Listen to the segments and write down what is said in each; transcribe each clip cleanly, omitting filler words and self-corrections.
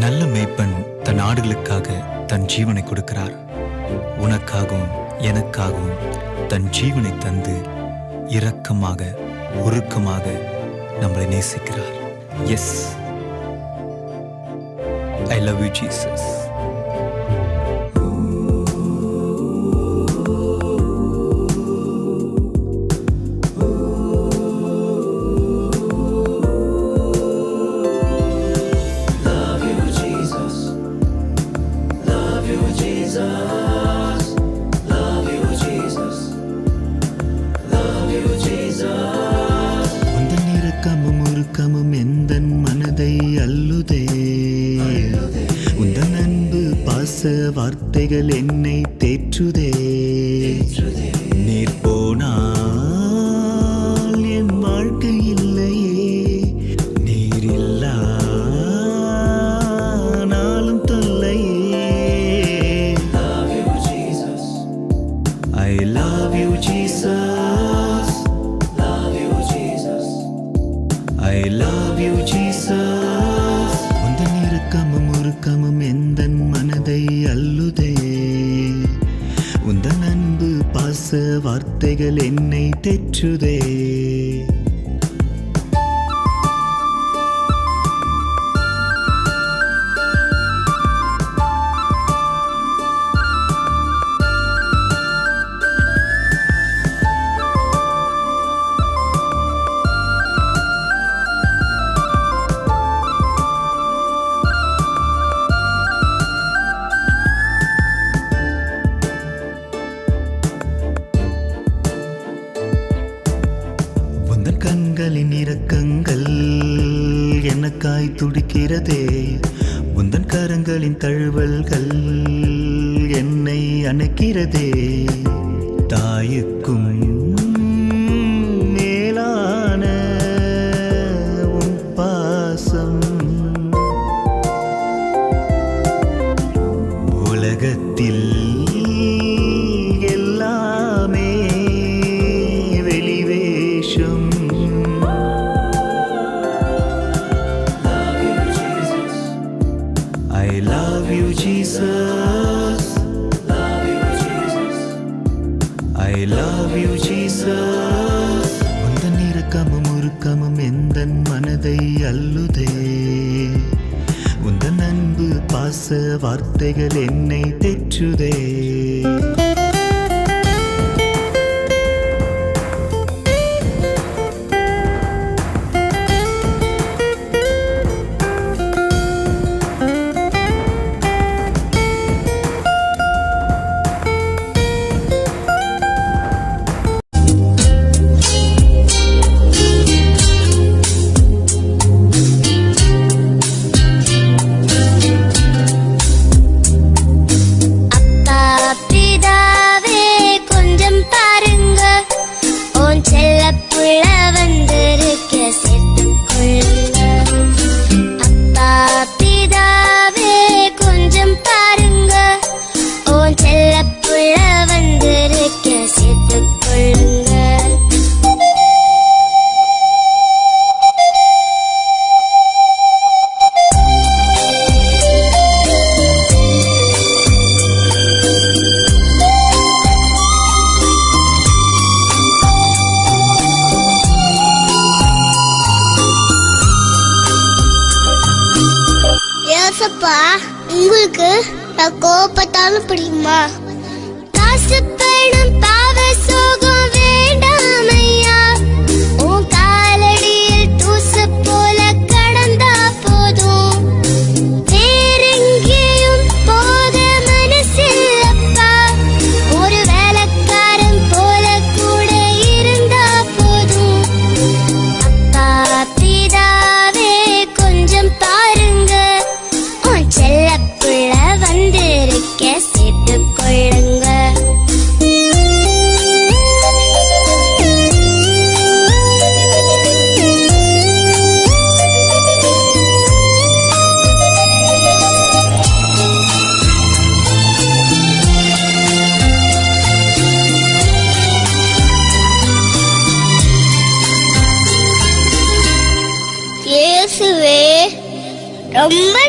நல்ல மேய்ப்பன் தன் ஆடுகளுக்காக தன் ஜீவனை கொடுக்கிறார். உனக்காகவும் எனக்காகவும் தன் ஜீவனை தந்து இரக்கமாக உருக்கமாக நம்மளை நேசிக்கிறார். Yes, I love you Jesus. உருக்கமும் எந்தன் மனதை அள்ளுதே. உந்தன் அன்பு பாச வார்த்தைகள் என்னை தேற்றுதே. நீர் போனால் என் வாழ்க்கை இல்லையே, நீர் இல்லா நாளும் தொல்லையே. I love you Jesus, I love you Jesus. உந்தன் இரக்கமும் உருக்கமும் எந்தன் மனதை அள்ளுதே. உந்தன் அன்பு பாச வார்த்தைகள் என்னை தேற்றுதே. கண்களின் இரக்கங்கள் எனக்காய் துடிக்கிறதே. உந்தன் கரங்களின் தழுவல்கள் என்னை அணைக்கிறதே. தாயுக்கும் மேலான உன் பாசம் உலகத்தில் எல்லாமே வெளிவேஷம். I love you Jesus, I love you Jesus. உந்தன் இரக்கமும் உருக்கமும் எந்தன் மனதை அள்ளுதே. உந்தன் அன்பு பாச வார்த்தைகள் என்னை தேற்றுதே. உங்களுக்கு நான் கோபப்பட்டாலும் பிடிக்குமா? காசு பணம் பாவ சோகம் வேண்டாம் ஐயா. உன் காலடியில் தூசு போல கடந்தா போதும். வேறெங்கேயும் போக மனசில்லப்பா. ஒரு வேலைக்காரன் போல கூட இருந்தா போதும். அப்பா பிதாவே கொஞ்சம் பாருங்க, செல்ல புள்ள வந்திருக்க சேர்த்து கொள்ளுங்க.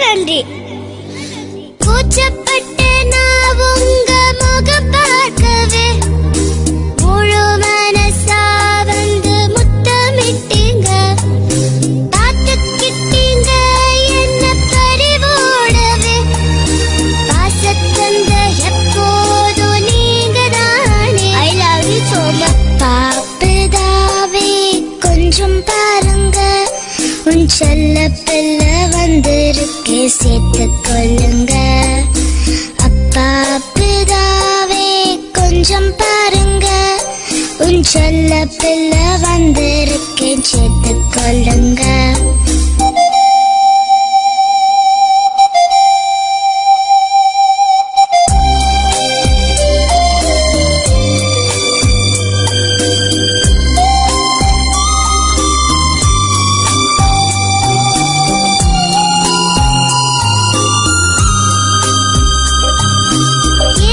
நன்றி. கூச்சப்பட்டு நான் உங்க முகம் பார்க்கவே முழு மனசா வந்து முத்தமிட்டீங்க. பார்த்துக்கிட்டீங்க என்ன பறிவோடவே. பாசத்தந்த எப்போதும் நீங்க தானே. I love you so much. பாப்பதாவே கொஞ்சம் பாருங்க, உன் செல்ல பிள்ளை வந்திருக்கே சேர்த்து கொள்ளுங்க. அப்பா பிதாவே கொஞ்சம் பாருங்க, உன் செல்ல பிள்ளை வந்திருக்கேன் சேர்த்து கொள்ளுங்க.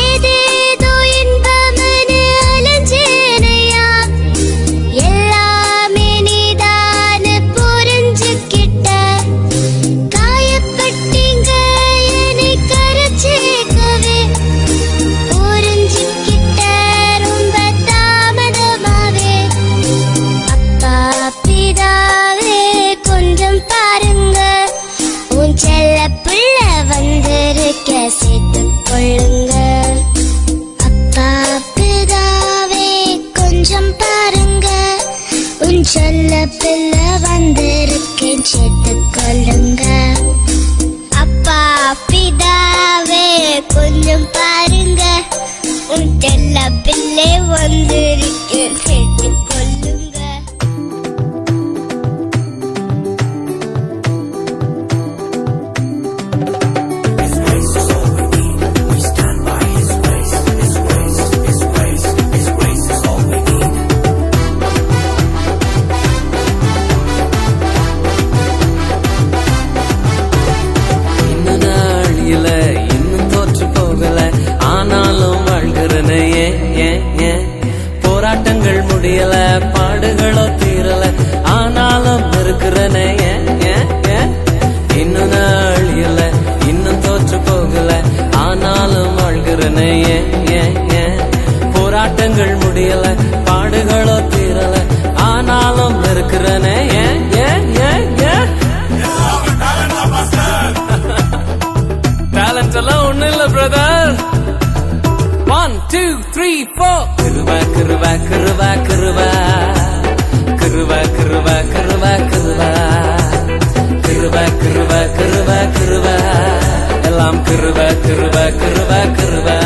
ஏதேதோ இன்பமனு அலைஞ்சேனையா, எல்லாமே நீதான்னு புரிஞ்சுக்கிட்ட. காயப்பட்டீங்க என்னை கரைச்சேக்கவே, புரிஞ்சுக்கிட்ட ரொம்ப தாமதமாவே. அப்பா பிதாவே கொஞ்சம் பாருங்க, உன் செல்ல பிள்ளை வந்திருக்க சேர்த்து கொள்ளுங்க. அப்பா பிதாவே கொஞ்சம் பாருங்க, உன் செல்ல பிள்ளை வந்திருக்கேன் சேர்த்து கொள்ளுங்க. அப்பா பிதாவே கொஞ்சம் பாருங்க, உன் செல்ல பிள்ளை வந்திருக்கேன் சேர்த்து கொள்ளுங்க. இன்னும் தோற்று போகல, ஆனாலும் வாழ்கிறனே. போராட்டங்கள் முடியல, பாடுகளோ தீரல, ஆனாலும் இருக்கிறனே. இன்னும் நாள் இல்ல, இன்னும் தோற்று போகல, ஆனாலும் வாழ்கிறனே. போராட்டங்கள் முடியல, பாடுகளோ தீரல, ஆனாலும் இருக்கிறனே. டேலண்ட் எல்லாம் ஒண்ணு இல்ல பிரதர். 1 2 3 4. கிருபா கிருபா கிருபா கிருபா கிருபா கிருபா கிருபா கிருபா கிருபா கிருபா கிருபா கிருபா எல்லாம் கிருபா கிருபா கிருபா கிருபா